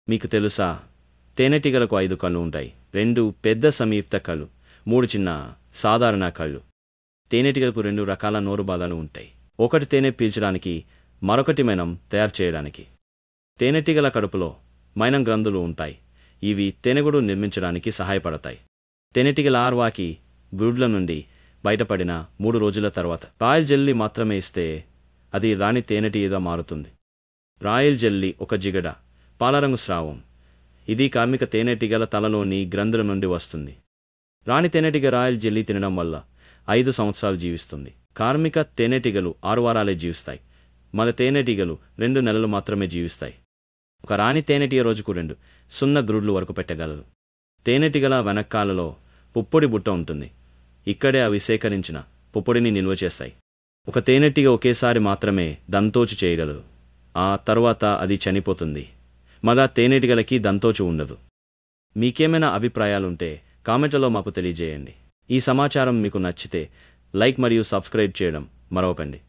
మీకు తెలుసా, తేనెటీగలకు 5 కళ్ళు ఉంటాయి. 2 పెద్ద సంయుక్త కళ్ళు, 3 చిన్న సాధారణ కళ్ళు. తేనెటీగలకు 2 రకాల నోరుబాధాలు ఉంటాయి. ఒకటి తేనె పీల్చడానికి, మరొకటి మైనం తయారు చేయడానికి. తేనెటీగల కడుపులో మైనం గ్రంథులు ఉంటాయి. ఇవి తేనెగూడు నిర్మించడానికి సహాయపడతాయి. తేనెటీగ లార్వాకి గ్రుడ్ల నుండి బయటపడిన 3 రోజుల తర్వాత రాయల్ జెల్లీ మాత్రమే ఇస్తే అది రాణి తేనెటీగగా మారుతుంది. రాయల్ జెల్లీ ఒక జిగట పాలరంగు స్రావం. ఇది కార్మిక తేనెటీగల తలలోని గ్రంథుల నుండి వస్తుంది. రాణి తేనెటీగ రాయల్ జెల్లీ తినడం వల్ల 5 సంవత్సరాలు జీవిస్తుంది. కార్మిక తేనెటీగలు 6 వారాలే జీవిస్తాయి. మగ తేనెటీగలు 2 నెలలు మాత్రమే జీవిస్తాయి. ఒక రాణి తేనెటీగ రోజుకు 2 గ్రుడ్లు వరకు పెట్టగలదు. తేనెటీగల వెనకాలలో పుప్పొడి బుట్ట ఉంటుంది. ఇక్కడే అవి సేకరించిన పుప్పొడిని నిల్వ చేస్తాయి. ఒక తేనెటీగ ఒకేసారి మాత్రమే దంతోచు చేయగలదు. ఆ తర్వాత అది చనిపోతుంది. మగ తేనెటీగలకి దంతోచు ఉండదు. మీకేమైనా అభిప్రాయాలుంటే కామెంట్లలో మాకు తెలియజేయండి. ఈ సమాచారం మీకు నచ్చితే లైక్ మరియు సబ్స్క్రైబ్ చేయడం మరవకండి.